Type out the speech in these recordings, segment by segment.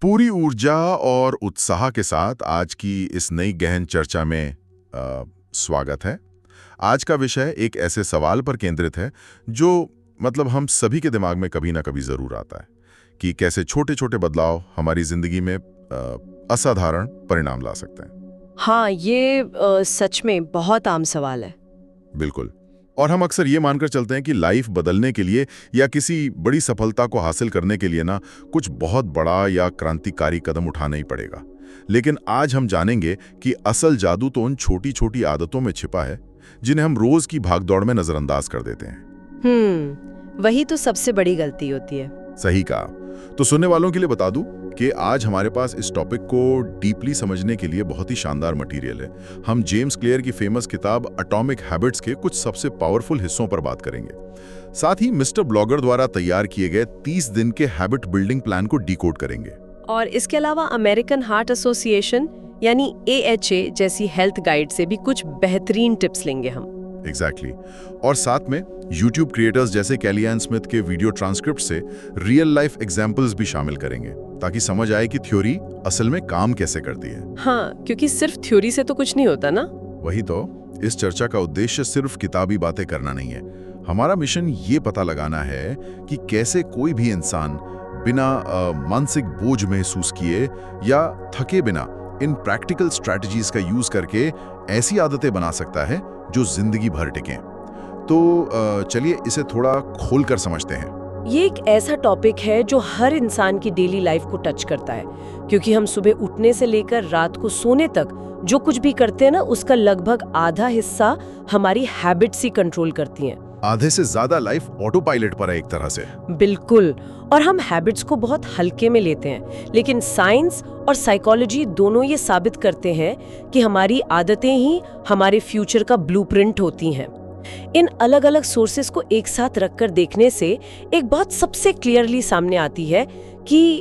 पूरी ऊर्जा और उत्साह के साथ आज की इस नई गहन चर्चा में स्वागत है। आज का विषय एक ऐसे सवाल पर केंद्रित है जो हम सभी के दिमाग में कभी ना कभी जरूर आता है कि कैसे छोटे छोटे बदलाव हमारी जिंदगी में असाधारण परिणाम ला सकते हैं। हाँ, ये सच में बहुत आम सवाल है। बिल्कुल। और हम अक्सर ये मानकर चलते हैं कि लाइफ बदलने के लिए या किसी बड़ी सफलता को हासिल करने के लिए ना कुछ बहुत बड़ा या क्रांतिकारी कदम उठाना ही पड़ेगा। लेकिन आज हम जानेंगे कि असल जादू तो उन छोटी छोटी आदतों में छिपा है जिन्हें हम रोज की भागदौड़ में नजरअंदाज कर देते हैं। वही तो सबसे बड़ी गलती होती है। सही कहा। तो सुनने वालों के लिए बता दूं कि आज हमारे पास इस टॉपिक को डीपली समझने के लिए बहुत ही शानदार मटेरियल है। हम जेम्स क्लियर की फेमस किताब एटॉमिक हैबिट्स के कुछ सबसे पावरफुल हिस्सों पर बात करेंगे। साथ ही मिस्टर ब्लॉगर द्वारा तैयार किए गए 30 दिन के हैबिट बिल्डिंग प्लान को डिकोड करेंगे। और इसके अलावा अमेरिकन हार्ट एसोसिएशन यानी AHA जैसी हेल्थ गाइड से भी कुछ बेहतरीन टिप्स लेंगे हम। एग्जैक्टली। और साथ में YouTube क्रिएटर्स जैसे कैलियन स्मिथ के वीडियो ट्रांसक्रिप्ट से रियल लाइफ एग्जांपल्स भी शामिल करेंगे ताकि समझ आए कि थ्योरी असल में काम कैसे करती है। हाँ, क्योंकि सिर्फ थ्योरी से तो कुछ नहीं होता ना। वही तो। इस चर्चा का उद्देश्य सिर्फ किताबी बातें करना नहीं है। हमारा मिशन ये पता लगाना है कि कैसे कोई भी इंसान बिना मानसिक बोझ महसूस किए या थके बिना इन प्रैक्टिकल स्ट्रैटेजीज का यूज करके ऐसी आदतें बना सकता है जो जिंदगी भर टिकें। तो चलिए इसे थोड़ा खोलकर समझते हैं। ये एक ऐसा टॉपिक है जो हर इंसान की डेली लाइफ को टच करता है, क्योंकि हम सुबह उठने से लेकर रात को सोने तक जो कुछ भी करते हैं ना, उसका लगभग आधा हिस्सा हमारी हैबिट्स ही कंट्रोल करती हैं। आधे से ज्यादा लाइफ ऑटो पायलट पर है एक तरह से। बिल्कुल। और हम हैबिट्स को बहुत हल्के में लेते हैं, लेकिन साइंस और साइकोलॉजी दोनों ये साबित करते हैं कि हमारी आदतें ही हमारे फ्यूचर का ब्लूप्रिंट होती हैं। इन अलग अलग सोर्सेस को एक साथ रखकर देखने से एक बात सबसे क्लियरली सामने आती है कि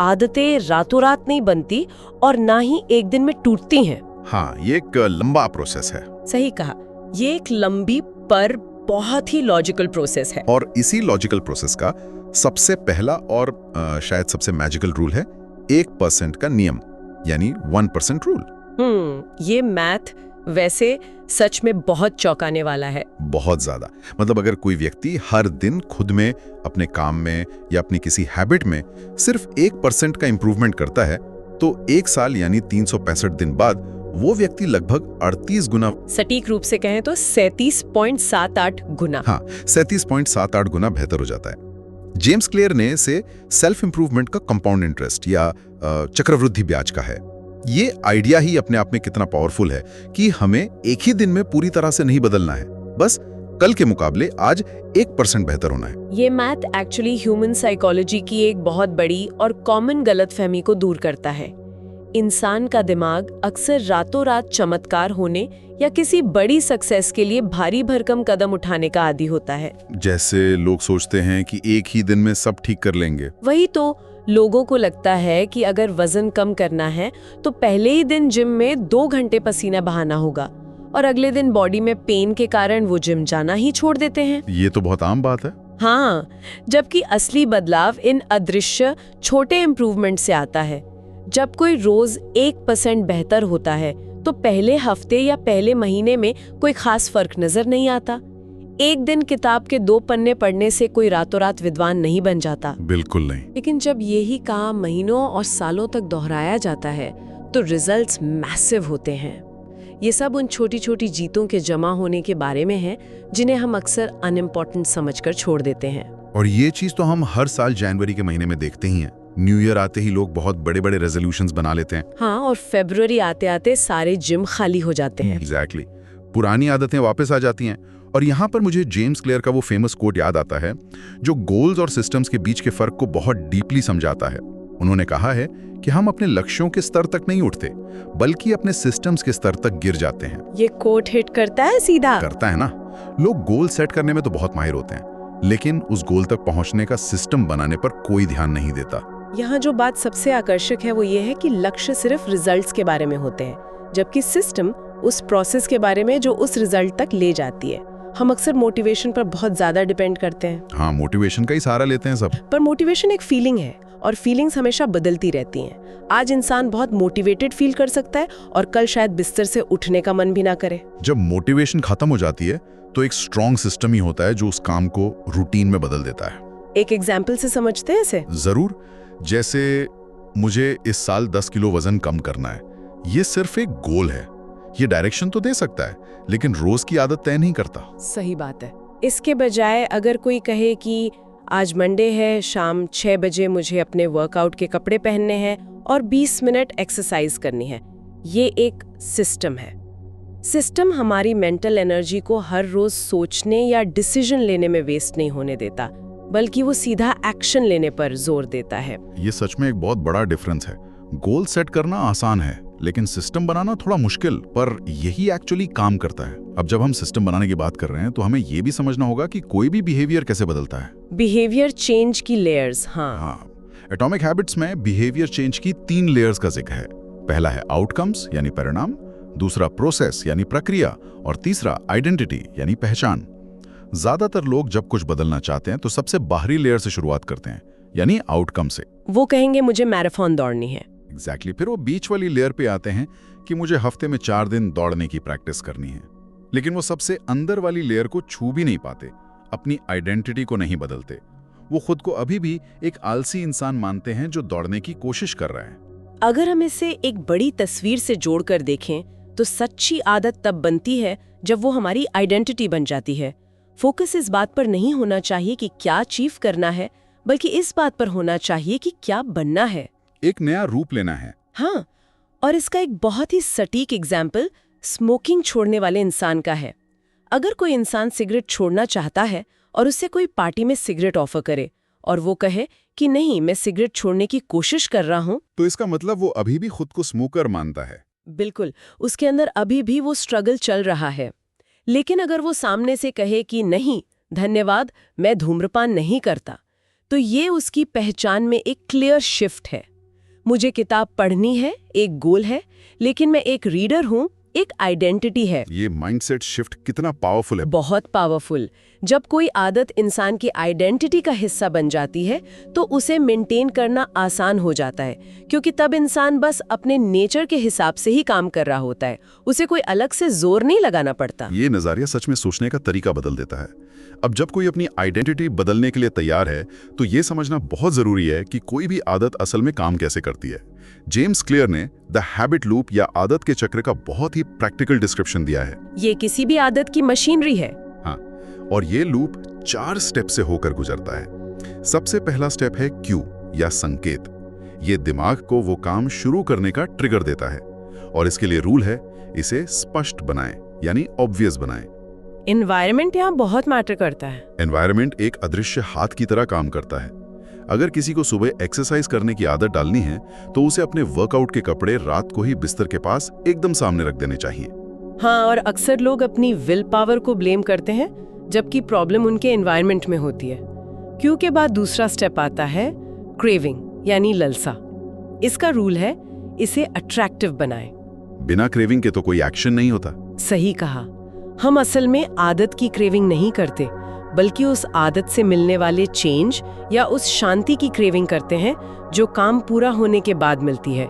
आदतें रातों रात नहीं बनती और ना ही एक दिन में टूटती हैं। हाँ, ये एक लंबा प्रोसेस है। सही कहा। ये एक लंबी पर बहुत ही लॉजिकल प्रोसेस है। और इसी लॉजिकल प्रोसेस का सबसे पहला और शायद सबसे मैजिकल रूल है 1% का नियम, यानी 1% रूल। ये मैथ वैसे सच में बहुत चौंकाने वाला है। बहुत ज्यादा। अगर कोई व्यक्ति हर दिन खुद में, अपने काम में या अपनी किसी हैबिट में सिर्फ 1% का इंप्रूवमेंट करता है तो 1 साल यानी 365 दिन बाद वो व्यक्ति लगभग 38 गुना, सटीक रूप से कहें तो 37.78 गुना, हाँ 37.78 गुना बेहतर हो जाता है। जेम्स क्लियर ने इसे सेल्फ इंप्रूवमेंट का कंपाउंड इंटरेस्ट या चक्रवृद्धि ब्याज का है। ये आइडिया ही अपने आप में कितना पावरफुल है कि हमें एक ही दिन में पूरी तरह से नहीं बदलना है, बस कल के मुकाबले आज 1% बेहतर होना है। ये मैथ एक्चुअली ह्यूमन साइकोलॉजी की एक बहुत बड़ी और कॉमन गलतफहमी को दूर करता है। इंसान का दिमाग अक्सर रातों रात चमत्कार होने या किसी बड़ी सक्सेस के लिए भारी भरकम कदम उठाने का आदी होता है। जैसे लोग सोचते हैं कि एक ही दिन में सब ठीक कर लेंगे। वही तो। लोगों को लगता है कि अगर वजन कम करना है तो पहले ही दिन जिम में 2 घंटे पसीना बहाना होगा और अगले दिन बॉडी में पेन के कारण वो जिम जाना ही छोड़ देते हैं। ये तो बहुत आम बात है। हाँ, जबकि असली बदलाव इन अदृश्य छोटे इम्प्रूवमेंट से आता है। जब कोई रोज 1% बेहतर होता है तो पहले हफ्ते या पहले महीने में कोई खास फर्क नजर नहीं आता। एक दिन किताब के 2 पन्ने पढ़ने से कोई रातों रात विद्वान नहीं बन जाता। बिल्कुल नहीं। लेकिन जब यही काम महीनों और सालों तक दोहराया जाता है तो रिजल्ट्स मैसिव होते हैं। ये सब उन छोटी छोटी जीतों के जमा होने के बारे में है जिन्हें हम अक्सर अनइम्पोर्टेंट समझकर छोड़ देते हैं। और ये चीज तो हम हर साल जनवरी के महीने में देखते ही हैं। न्यू ईयर आते ही लोग बहुत बड़े बड़े रेजोल्यूशंस बना लेते हैं। हाँ, और फरवरी आते आते सारे जिम खाली हो जाते हैं। एग्जैक्टली। पुरानी आदतें वापस आ जाती हैं। और यहाँ पर मुझे जेम्स क्लियर का वो फेमस कोट याद आता है जो गोल्स और सिस्टम्स के बीच के फर्क को बहुत डीपली समझाता है। उन्होंने कहा है कि हम अपने लक्ष्यों के स्तर तक नहीं उठते बल्कि अपने सिस्टम्स के स्तर तक गिर जाते हैं। ये कोट हिट करता है सीधा। करता है ना। लोग गोल सेट करने में तो बहुत माहिर होते हैं, लेकिन उस गोल तक पहुंचने का सिस्टम बनाने पर कोई ध्यान नहीं देता। यहाँ जो बात सबसे आकर्षक है वो ये है कि लक्ष्य सिर्फ रिजल्ट्स के बारे में होते हैं, जबकि सिस्टम उस प्रोसेस के बारे में जो उस रिजल्ट तक ले जाती है। हम अक्सर मोटिवेशन पर बहुत ज्यादा डिपेंड करते हैं। हाँ, मोटिवेशन का ही सहारा लेते हैं सब। पर मोटिवेशन एक फीलिंग है और फीलिंग्स हमेशा बदलती रहती हैं। आज इंसान बहुत मोटिवेटेड फील कर सकता है और कल शायद बिस्तर से उठने का मन भी ना करे। जब मोटिवेशन खत्म हो जाती है तो एक स्ट्रॉन्ग सिस्टम ही होता है जो उस काम को रूटीन में बदल देता है। एक एग्जाम्पल से समझते हैं इसे? जरूर। जैसे मुझे इस साल 10 किलो वजन कम करना है, ये सिर्फ एक गोल है। ये डायरेक्शन तो दे सकता है, लेकिन रोज की आदत तय नहीं करता। सही बात है। इसके बजाय अगर कोई कहे कि आज मंडे है, शाम 6 बजे मुझे अपने वर्कआउट के कपड़े पहनने हैं और 20 मिनट एक्सरसाइज करनी है, ये एक सिस्टम है। सिस्टम हमारी मेंटल एनर्जी को हर रोज सोचने या डिसीजन लेने में वेस्ट नहीं होने देता, बल्कि वो सीधा एक्शन लेने पर जोर देता है। ये सच में एक बहुत बड़ा डिफरेंस है। गोल सेट करना आसान है, लेकिन सिस्टम बनाना थोड़ा मुश्किल, पर यही एक्चुअली काम करता है। अब जब हम सिस्टम बनाने की बात कर रहे हैं तो हमें ये भी समझना होगा कि कोई भी बिहेवियर कैसे बदलता है। बिहेवियर चेंज की लेयर्स। हाँ, एटॉमिक हैबिट्स में बिहेवियर चेंज की 3 लेयर्स का जिक्र है। पहला है आउटकम्स यानी परिणाम, दूसरा प्रोसेस यानी प्रक्रिया, और तीसरा आइडेंटिटी यानी पहचान। ज्यादातर लोग जब कुछ बदलना चाहते हैं तो सबसे बाहरी लेयर से शुरुआत करते हैं, यानी आउटकम से। वो कहेंगे मुझे मैराथन दौड़नी है। एग्जैक्टली। फिर वो बीच वाली लेयर पे आते हैं कि मुझे हफ्ते में 4 दिन दौड़ने की प्रैक्टिस करनी है। लेकिन वो सबसे अंदर वाली लेयर को छू भी नहीं पाते, अपनी आइडेंटिटी को नहीं बदलते। वो खुद को अभी भी एक आलसी इंसान मानते हैं जो दौड़ने की कोशिश कर रहा है। अगर हम इसे एक बड़ी तस्वीर से जोड़कर देखें तो सच्ची आदत तब बनती है जब वो हमारी आइडेंटिटी बन जाती है। फोकस इस बात पर नहीं होना चाहिए कि क्या अचीव करना है, बल्कि इस बात पर होना चाहिए कि क्या बनना है। एक नया रूप लेना है। हाँ, और इसका एक बहुत ही सटीक एग्जाम्पल स्मोकिंग छोड़ने वाले इंसान का है। अगर कोई इंसान सिगरेट छोड़ना चाहता है और उससे कोई पार्टी में सिगरेट ऑफर करे और वो कहे कि नहीं, मैं सिगरेट छोड़ने की कोशिश कर रहा हूँ, तो इसका मतलब वो अभी भी खुद को स्मोकर मानता है। बिल्कुल, उसके अंदर अभी भी वो स्ट्रगल चल रहा है। लेकिन अगर वो सामने से कहे कि नहीं धन्यवाद, मैं धूम्रपान नहीं करता, तो ये उसकी पहचान में एक क्लियर शिफ्ट है। मुझे किताब पढ़नी है एक गोल है, लेकिन मैं एक रीडर हूँ एक आइडेंटिटी है। ये माइंडसेट शिफ्ट कितना पावरफुल है। बहुत पावरफुल। जब कोई आदत इंसान की आइडेंटिटी का हिस्सा बन जाती है तो उसे मेंटेन करना आसान हो जाता है, क्योंकि तब इंसान बस अपने नेचर के हिसाब से ही काम कर रहा होता है, उसे कोई अलग से जोर नहीं लगाना पड़ता। ये नजरिया सच में सोचने का तरीका बदल देता है। अब जब कोई अपनी आइडेंटिटी बदलने के लिए तैयार है तो ये समझना बहुत जरूरी है कि कोई भी आदत असल में काम कैसे करती है। जेम्स क्लियर ने द हैबिट लूप या आदत के चक्र का बहुत ही प्रैक्टिकल डिस्क्रिप्शन दिया है। ये किसी भी आदत की मशीनरी है। हाँ, और ये लूप 4 स्टेप से होकर गुजरता है। सबसे पहला स्टेप है क्यू या संकेत। ये दिमाग को वो काम शुरू करने का ट्रिगर देता है, और इसके लिए रूल है, इसे स्पष्ट बनाएं यानी ऑब्वियस बनाएं। एनवायरनमेंट यहाँ बहुत मैटर करता है। एनवायरनमेंट एक अदृश्य हाथ की तरह काम करता है। अगर किसी को सुबह एक्सरसाइज करने की आदत डालनी है तो उसे अपने वर्कआउट के कपड़े रात को ही बिस्तर के पास एकदम सामने रख देने चाहिए। हाँ, और अक्सर लोग अपनी विल पावर को ब्लेम करते हैं, जबकि प्रॉब्लम उनके एनवायरनमेंट में होती है। क्यू के बाद दूसरा स्टेप आता है क्रेविंग यानी ललसा। इसका रूल है, इसे अट्रैक्टिव बनाएं। बिना क्रेविंग के तो कोई एक्शन नहीं होता। सही कहा। हम असल में आदत की क्रेविंग नहीं करते, बल्कि उस आदत से मिलने वाले चेंज या उस शांति की क्रेविंग करते हैं जो काम पूरा होने के बाद मिलती है।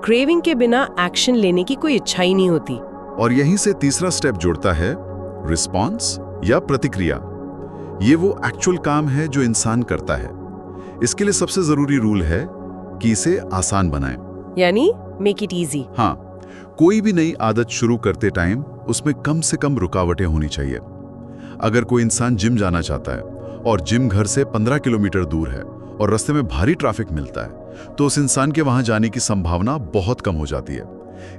क्रेविंग के बिना एक्शन लेने की कोई इच्छा ही नहीं होती। और यहीं से तीसरा स्टेप जुड़ता है रिस्पॉन्स या प्रतिक्रिया। ये वो एक्चुअल काम है जो इंसान करता है। इसके लिए सबसे जरूरी रूल है कि इसे आसान बनाएं, यानी मेक इट इजी। हाँ, कोई भी नई आदत शुरू करते टाइम उसमें कम से कम रुकावटें होनी चाहिए। अगर कोई इंसान जिम जाना चाहता है और जिम घर से 15 किलोमीटर दूर है और रास्ते में भारी ट्रैफिक मिलता है, तो उस इंसान के वहां जाने की संभावना बहुत कम हो जाती है।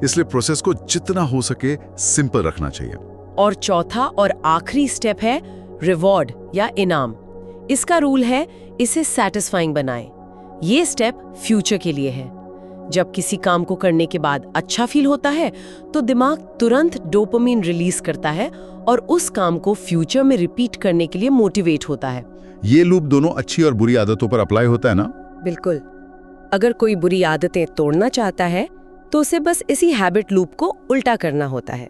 इसलिए प्रोसेस को जितना हो सके सिंपल रखना चाहिए। और चौथा और आखिरी स्टेप है रिवॉर्ड या इनाम। इसका रूल है, इसे सैटिस्फाइंग बनाएं। ये स्टेप फ्यूचर के लिए है। जब किसी काम को करने के बाद अच्छा फील होता है तो दिमाग तुरंत डोपामिन रिलीज करता है और उस काम को फ्यूचर में रिपीट करने के लिए मोटिवेट होता है। ये लूप दोनों अच्छी और बुरी आदतों पर अप्लाई होता है ना? बिल्कुल। अगर कोई बुरी आदतें तोड़ना चाहता है तो उसे बस इसी हैबिट लूप को उल्टा करना होता है,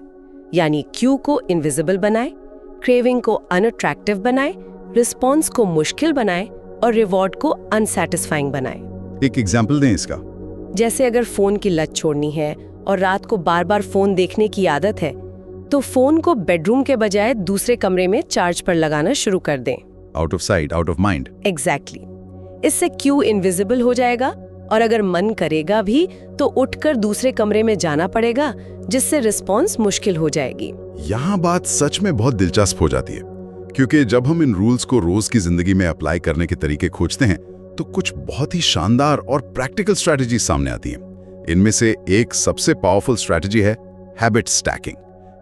यानी क्यू को इनविजिबल बनाए, क्रेविंग को अनअट्रैक्टिव बनाए, रिस्पॉन्स को मुश्किल बनाए और रिवॉर्ड को अनसैटिस्फाइंग बनाए। एक एग्जाम्पल दें इसका। जैसे अगर फोन की लत छोड़नी है और रात को बार बार फोन देखने की आदत है, तो फोन को बेडरूम के बजाय दूसरे कमरे में चार्ज पर लगाना शुरू कर दें। Out of site, out of mind. Exactly. इससे क्यू इनविजिबल हो जाएगा और अगर मन करेगा भी तो उठकर दूसरे कमरे में जाना पड़ेगा, जिससे रिस्पॉन्स मुश्किल हो जाएगी। यहाँ बात सच में बहुत दिलचस्प हो जाती है, क्योंकि जब हम इन रूल्स को रोज की जिंदगी में अप्लाई करने के तरीके खोजते हैं तो कुछ बहुत ही शानदार और प्रैक्टिकल स्ट्रैटेजी सामने आती हैं। इनमें से एक सबसे पावरफुल स्ट्रैटेजी है हैबिट स्टैकिंग,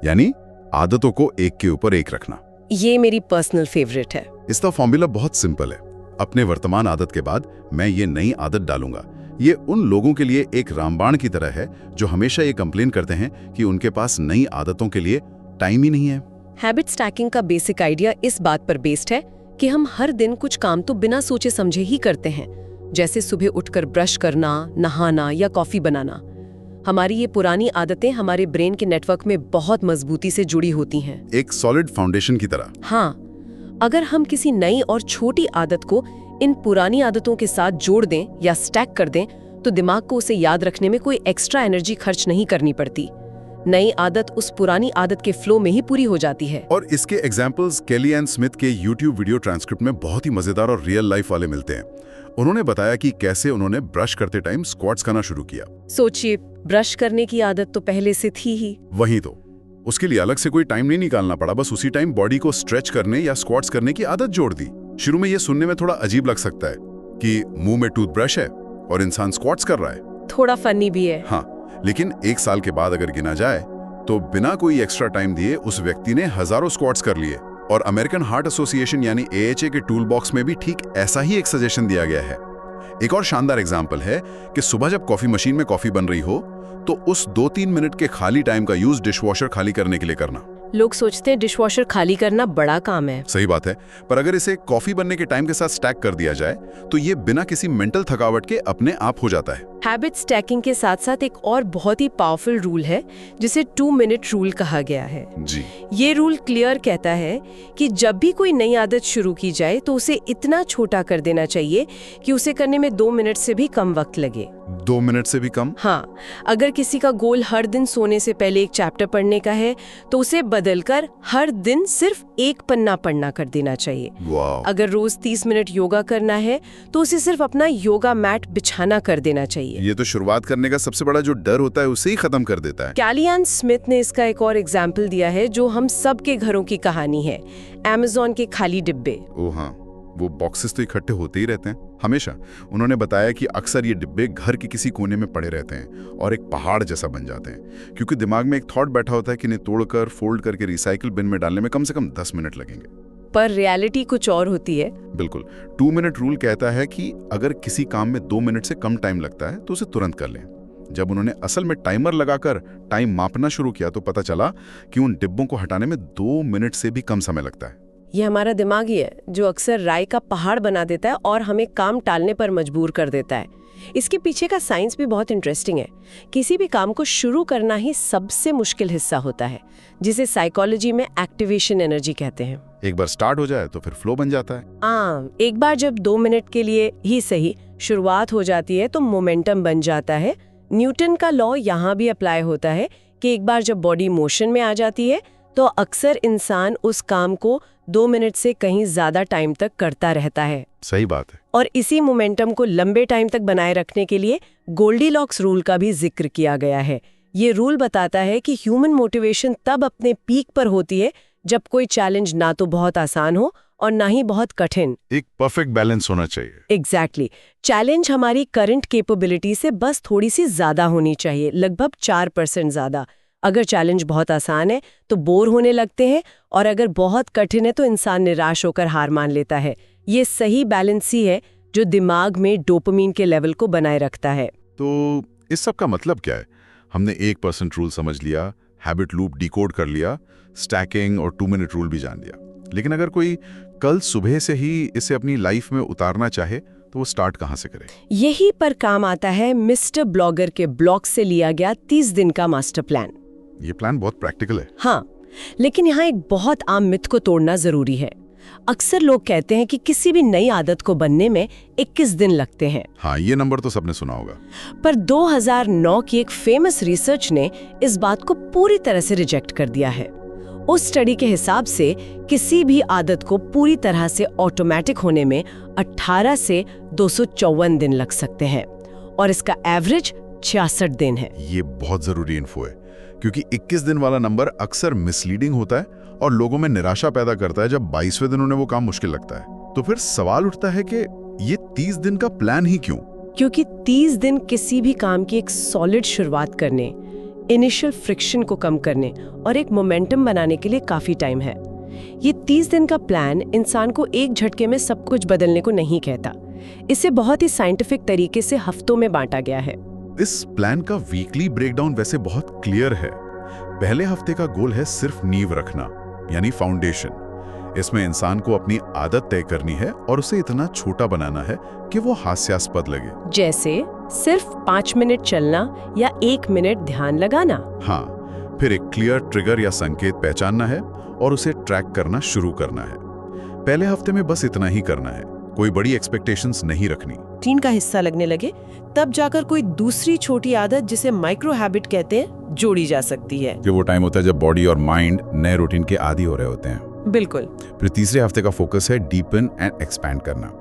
यानी आदतों को एक के ऊपर एक रखना। ये मेरी पर्सनल फेवरेट है। इसका फॉर्मूला बहुत सिंपल है। अपने वर्तमान आदत के बाद मैं ये नई आदत डालूंगा। ये उन लोगों के लिए एक रामबाण की तरह है जो हमेशा ये कंप्लेन करते हैं कि उनके पास नई आदतों के लिए टाइम ही नहीं है। हैबिट स्टैकिंग का बेसिक आइडिया इस बात पर बेस्ड है कि हम हर दिन कुछ काम तो बिना सोचे समझे ही करते हैं, जैसे सुबह उठकर ब्रश करना, नहाना या कॉफी बनाना। हमारी ये पुरानी आदतें हमारे ब्रेन के नेटवर्क में बहुत मजबूती से जुड़ी होती हैं, एक सॉलिड फाउंडेशन की तरह। हाँ, अगर हम किसी नई और छोटी आदत को इन पुरानी आदतों के साथ जोड़ दें या स्टैक कर दें, तो दिमाग को उसे याद रखने में कोई एक्स्ट्रा एनर्जी खर्च नहीं करनी पड़ती। नई आदत उस पुरानी आदत के फ्लो में ही पूरी हो जाती है। और इसके एग्जाम्पल्स केली एन स्मिथ के YouTube वीडियो ट्रांसक्रिप्ट में बहुत ही मजेदार और रियल लाइफ वाले मिलते हैं। उन्होंने बताया कि कैसे उन्होंने ब्रश करते टाइम स्क्वाट्स करना शुरू किया। सोचिए, ब्रश करने की आदत तो पहले से थी ही। वही तो, उसके लिए अलग से कोई टाइम नहीं निकालना पड़ा, बस उसी टाइम बॉडी को स्ट्रेच करने या स्क्वाट्स करने की आदत जोड़ दी। शुरू में ये सुनने में थोड़ा अजीब लग सकता है कि मुंह में टूथब्रश है और इंसान स्क्वाट्स कर रहा है। थोड़ा फनी भी है। हाँ, लेकिन 1 साल के बाद अगर गिना जाए तो बिना कोई एक्स्ट्रा टाइम दिए उस व्यक्ति ने हजारों स्क्वाट्स कर लिए। और अमेरिकन हार्ट एसोसिएशन यानी AHA के टूल बॉक्स में भी ठीक ऐसा ही एक सजेशन दिया गया है। एक और शानदार एग्जाम्पल है कि सुबह जब कॉफी मशीन में कॉफी बन रही हो तो उस 2-3 मिनट के खाली टाइम का यूज डिशवॉशर खाली करने के लिए करना। लोग सोचते हैं डिशवॉशर खाली करना बड़ा काम है। सही बात है, पर अगर इसे कॉफी बनने के टाइम के साथ स्टैक कर दिया जाए तो ये बिना किसी मेंटल थकावट के अपने आप हो जाता है। हैबिट स्टैकिंग के साथ साथ एक और बहुत ही पावरफुल रूल है जिसे 2 मिनट रूल कहा गया है। जी, ये रूल क्लियर कहता है कि जब भी कोई नई आदत शुरू की जाए तो उसे इतना छोटा कर देना चाहिए कि उसे करने में 2 मिनट से भी कम वक्त लगे। 2 मिनट से भी कम? हाँ, अगर किसी का गोल हर दिन सोने से पहले एक चैप्टर पढ़ने का है तो उसे बदलकर हर दिन सिर्फ 1 पन्ना पढ़ना कर देना चाहिए। वाह। अगर रोज 30 मिनट योगा करना है तो उसे सिर्फ अपना योगा मैट बिछाना कर देना चाहिए। ये तो शुरुआत करने का सबसे बड़ा जो डर होता है उसे ही खत्म कर देता है। केली एन स्मिथ ने इसका एक और एग्जाम्पल दिया है जो हम सबके घरों की कहानी है, Amazon के खाली डिब्बे। ओ हाँ, वो बॉक्सेस तो इकट्ठे होते ही रहते हैं हमेशा। उन्होंने बताया कि अक्सर ये डिब्बे घर के किसी कोने में पड़े रहते हैं और एक पहाड़ जैसा बन जाते हैं, क्योंकि दिमाग में एक थॉट बैठा होता है कि इन्हें तोड़कर फोल्ड करके रिसाइकिल बिन में डालने में कम से कम 10 मिनट लगेंगे। पर रियलिटी कुछ और होती है। बिल्कुल। 2 मिनट रूल कहता है कि अगर किसी काम में 2 मिनट से कम टाइम लगता है तो उसे तुरंत कर लें। जब उन्होंने असल में टाइमर लगाकर टाइम मापना शुरू किया तो पता चला कि उन डिब्बों को हटाने में 2 मिनट से भी कम समय लगता है। ये हमारा दिमाग ही है जो अक्सर राय का पहाड़ बना देता है और हमें काम टालने पर मजबूर कर देता है। इसके पीछे का साइंस भी बहुत इंटरेस्टिंग है। किसी भी काम को शुरू करना ही सबसे मुश्किल हिस्सा होता है, जिसे साइकोलॉजी में एक्टिवेशन एनर्जी कहते हैं। एक बार स्टार्ट हो जाए तो फिर फ्लो बन जाता है। एक बार जब 2 मिनट के लिए ही सही शुरुआत हो जाती है तो मोमेंटम बन जाता है। न्यूटन का लॉ यहाँ भी अप्लाई होता है कि एक बार जब बॉडी मोशन में आ जाती है तो अक्सर इंसान उस काम को 2 मिनट से कहीं ज्यादा टाइम तक करता रहता है। सही बात है। और इसी मोमेंटम को लंबे टाइम तक बनाए रखने के लिए गोल्डीलॉक्स रूल का भी जिक्र किया गया है। ये रूल बताता है कि ह्यूमन मोटिवेशन तब अपने पीक पर होती है जब कोई चैलेंज ना तो बहुत आसान हो और ना ही बहुत कठिन। एक परफेक्ट बैलेंस होना चाहिए। एग्जैक्टली। चैलेंज हमारी करंट कैपेबिलिटी से बस थोड़ी सी ज्यादा होनी चाहिए, लगभग 4% ज्यादा। अगर चैलेंज बहुत आसान है तो बोर होने लगते हैं और अगर बहुत कठिन है तो इंसान निराश होकर हार मान लेता है। ये सही बैलेंस ही है जो दिमाग में डोपामिन के लेवल को बनाए रखता है। तो इस सब का मतलब क्या है? हमने 1% रूल समझ लिया, हैबिट लूप डिकोड कर लिया, स्टैकिंग और 2 मिनट रूल भी जान लिया, लेकिन अगर कोई कल सुबह से ही इसे अपनी लाइफ में उतारना चाहे तो वो स्टार्ट कहाँ से करे? यही पर काम आता है मिस्टर ब्लॉगर के ब्लॉग से लिया गया 30 दिन का मास्टर प्लान। ये प्लान बहुत प्रैक्टिकल है। हाँ, लेकिन यहाँ एक बहुत आम मिथ को तोड़ना जरूरी है। अक्सर लोग कहते हैं कि किसी भी नई आदत को बनने में 21 दिन लगते हैं। हाँ, ये नंबर तो सबने सुना होगा। पर 2009 की एक फेमस रिसर्च ने इस बात को पूरी तरह से रिजेक्ट कर दिया है। उस स्टडी के हिसाब से किसी भी आदत को पूरी तरह से ऑटोमेटिक होने में 18 से 254 दिन लग सकते हैं और इसका एवरेज 66 दिन है। ये बहुत जरूरी इन्फो है, क्योंकि 21 दिन वाला नंबर अक्सर मिसलीडिंग होता है और लोगों में निराशा पैदा करता है जब 22वें दिन उन्हें वो काम मुश्किल लगता है। तो फिर सवाल उठता है कि ये 30 दिन का प्लान ही क्यों? क्योंकि 30 दिन किसी भी काम की एक सॉलिड शुरुआत करने, इनिशियल फ्रिक्शन को कम करने और एक मोमेंटम बनाने के लिए काफी टाइम है। ये 30 दिन का प्लान इंसान को एक झटके में सब कुछ बदलने को नहीं कहता। इसे बहुत ही साइंटिफिक तरीके से हफ्तों में बांटा गया है। इस प्लान का वीकली ब्रेकडाउन वैसे बहुत क्लियर है। पहले हफ्ते का गोल है सिर्फ नींव रखना, यानी फाउंडेशन। इसमें इंसान को अपनी आदत तय करनी है और उसे इतना छोटा बनाना है कि वो हास्यास्पद लगे। जैसे सिर्फ 5 मिनट चलना या 1 मिनट ध्यान लगाना। हाँ, फिर एक क्लियर ट्रिगर या संकेत पहचानना है और उसे ट्रैक करना शुरू करना है। पहले हफ्ते में बस इतना ही करना है, कोई बड़ी एक्सपेक्टेशंस नहीं रखनी। रूटीन का हिस्सा लगने लगे तब जाकर कोई दूसरी छोटी आदत, जिसे माइक्रो हैबिट कहते हैं, जोड़ी जा सकती है। ये वो टाइम होता है जब बॉडी और माइंड नए रूटीन के आदी हो रहे होते हैं। बिल्कुल। फिर तीसरे हफ्ते का फोकस है डीपन एंड एक्सपैंड करना।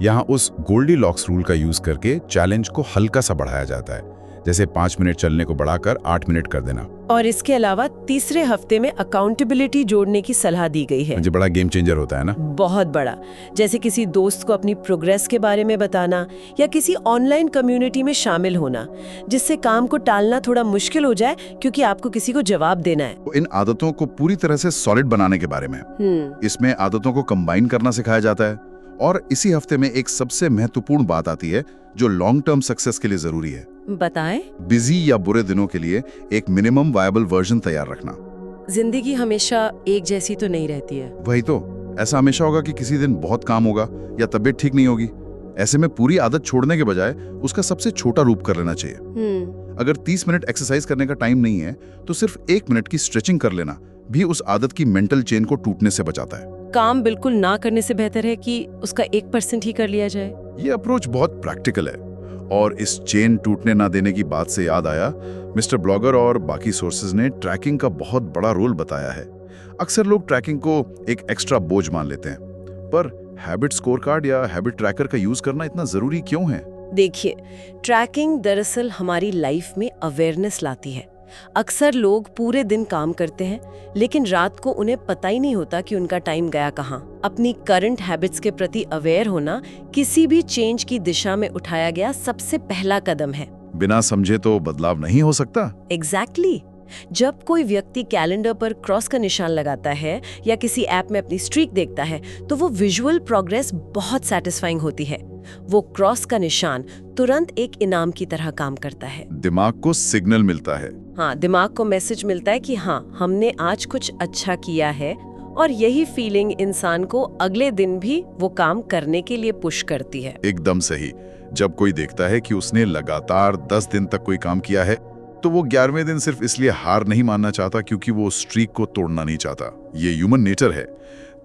यहाँ उस गोल्डीलॉक्स रूल का यूज करके चैलेंज को हल्का सा बढ़ाया जाता है, जैसे 5 मिनट चलने को बढ़ाकर 8 मिनट कर देना। और इसके अलावा तीसरे हफ्ते में अकाउंटेबिलिटी जोड़ने की सलाह दी गई है। मुझे बड़ा गेम चेंजर होता है ना। बहुत बड़ा। जैसे किसी दोस्त को अपनी प्रोग्रेस के बारे में बताना या किसी ऑनलाइन कम्युनिटी में शामिल होना, जिससे काम को टालना थोड़ा मुश्किल हो जाए क्योंकि आपको किसी को जवाब देना है। इन आदतों को पूरी तरह से सॉलिड बनाने के बारे में इसमें आदतों को कंबाइन करना सिखाया जाता है। और इसी हफ्ते में एक सबसे महत्वपूर्ण बात आती है जो लॉन्ग टर्म सक्सेस के लिए जरूरी है। बताएं। बिजी या बुरे दिनों के लिए एक मिनिमम वायबल वर्जन तैयार रखना। जिंदगी हमेशा एक जैसी तो नहीं रहती है। वही तो, ऐसा हमेशा होगा कि किसी दिन बहुत काम होगा या तबीयत ठीक नहीं होगी। ऐसे में पूरी आदत छोड़ने के बजाय उसका सबसे छोटा रूप कर लेना चाहिए। अगर 30 मिनट एक्सरसाइज करने का टाइम नहीं है तो सिर्फ 1 मिनट की स्ट्रेचिंग कर लेना भी उस आदत की मेंटल चेन को टूटने से बचाता है। काम बिल्कुल ना करने से बेहतर है कि उसका 1% ही कर लिया जाए। ये अप्रोच बहुत प्रैक्टिकल है। और इस चेन टूटने ना देने की बात से याद आया, मिस्टर ब्लॉगर और बाकी सोर्सेज ने ट्रैकिंग का बहुत बड़ा रोल बताया है। अक्सर लोग ट्रैकिंग को एक एक्स्ट्रा बोझ मान लेते हैं, पर हैबिट स्कोर कार्ड या हैबिट ट्रैकर का यूज करना इतना जरूरी क्यों है? देखिए, ट्रैकिंग दरअसल हमारी लाइफ में अवेयरनेस लाती है। अक्सर लोग पूरे दिन काम करते हैं, लेकिन रात को उन्हें पता ही नहीं होता कि उनका टाइम गया कहाँ। अपनी करंट हैबिट्स के प्रति अवेयर होना किसी भी चेंज की दिशा में उठाया गया सबसे पहला कदम है। बिना समझे तो बदलाव नहीं हो सकता। एग्जैक्टली। जब कोई व्यक्ति कैलेंडर पर क्रॉस का निशान लगाता है या किसी ऐप में अपनी स्ट्रीक देखता है, तो वो विजुअल प्रोग्रेस बहुत सैटिस्फाइंग होती है। वो क्रॉस का निशान तुरंत एक इनाम की तरह काम करता है। दिमाग को सिग्नल मिलता है। हाँ, दिमाग को मैसेज मिलता है कि हाँ, हमने आज कुछ अच्छा किया है, और यही फीलिंग इंसान को अगले दिन भी वो काम करने के लिए पुश करती है। एकदम सही। जब कोई देखता है कि उसने लगातार 10 दिन तक कोई काम किया है, तो वो 11वें दिन सिर्फ इसलिए हार नहीं मानना चाहता क्योंकि वो स्ट्रीक को तोड़ना नहीं चाहता। ये ह्यूमन नेचर है।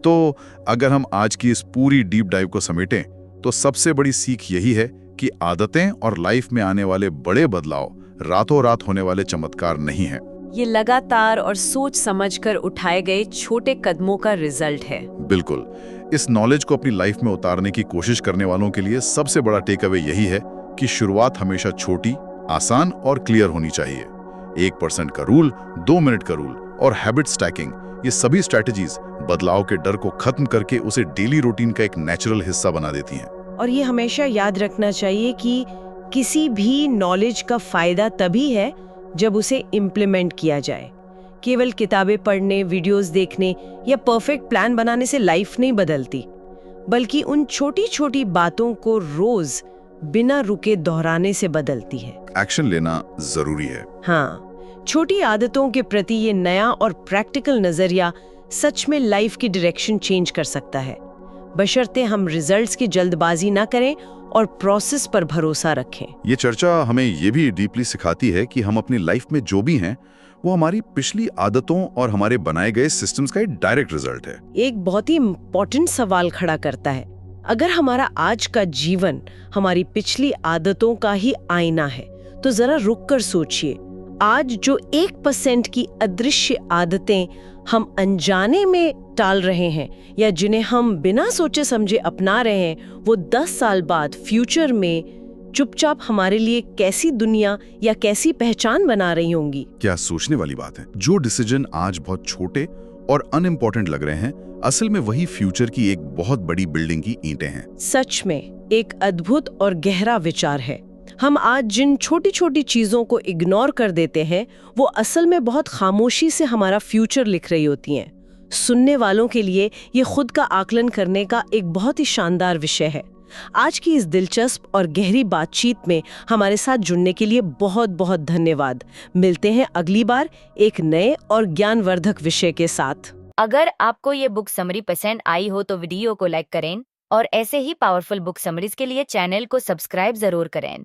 तो अगर हम आज की इस पूरी डीप डाइव को समेटें, तो सबसे बड़ी सीख यही है कि आदतें और लाइफ में आने वाले बड़े बदलाव रातों रात होने वाले चमत्कार नहीं हैं। ये लगातार और सोच समझकर उठाए गए छोटे कदमों का रिजल्ट है। बिल्कुल। इस नॉलेज को अपनी लाइफ में उतारने की कोशिश करने वालों के लिए सबसे बड़ा टेक अवे यही है कि शुरुआत हमेशा छोटी, आसान और क्लियर होनी चाहिए। 1% का रूल, 2 मिनट का रूल और हैबिट स्टैकिंग, ये सभी स्ट्रैटेजीज बदलाव के डर को खत्म करके उसे डेली रूटीन का एक नेचुरल हिस्सा बना देती हैं। और ये हमेशा याद रखना चाहिए कि किसी भी नॉलेज का फायदा तभी है जब उसे इम्प्लीमेंट किया जाए। केवल किताबें पढ़ने, वीडियोस देखने या परफेक्ट प्लान बनाने से लाइफ नहीं बदलती, बल्कि उन छोटी छोटी बातों को रोज बिना रुके दोहराने से बदलती है। एक्शन लेना जरूरी है। हाँ, छोटी आदतों के प्रति ये नया और प्रैक्टिकल नजरिया सच में लाइफ की डायरेक्शन चेंज कर सकता है, बशर्ते हम रिजल्ट्स की जल्दबाजी ना करें और प्रोसेस पर भरोसा रखें। ये चर्चा हमें ये भी डीपली सिखाती है कि हम अपनी लाइफ में जो भी हैं वो हमारी पिछली आदतों और हमारे बनाए गए सिस्टम्स का एक डायरेक्ट रिजल्ट है। एक बहुत ही इम्पोर्टेंट सवाल खड़ा करता है। अगर हमारा आज का जीवन हमारी पिछली आदतों का ही आईना है, तो जरा रुक कर सोचिए, आज जो 1% की अदृश्य आदतें हम अनजाने में टाल रहे हैं या जिन्हें हम बिना सोचे समझे अपना रहे हैं, वो 10 साल बाद फ्यूचर में चुपचाप हमारे लिए कैसी दुनिया या कैसी पहचान बना रही होंगी। क्या सोचने वाली बात है। जो डिसीजन आज बहुत छोटे और अनइम्पोर्टेंट लग रहे हैं, असल में वही फ्यूचर की एक बहुत बड़ी बिल्डिंग की ईंटें हैं। सच में एक अद्भुत और गहरा विचार है। हम आज जिन छोटी छोटी चीजों को इग्नोर कर देते हैं, वो असल में बहुत खामोशी से हमारा फ्यूचर लिख रही होती हैं। सुनने वालों के लिए ये खुद का आकलन करने का एक बहुत ही शानदार विषय है। आज की इस दिलचस्प और गहरी बातचीत में हमारे साथ जुड़ने के लिए बहुत बहुत धन्यवाद। मिलते हैं अगली बार एक नए और ज्ञानवर्धक विषय के साथ। अगर आपको ये बुक समरी पसंद आई हो तो वीडियो को लाइक करें और ऐसे ही पावरफुल बुक समरीज के लिए चैनल को सब्सक्राइब जरूर करें।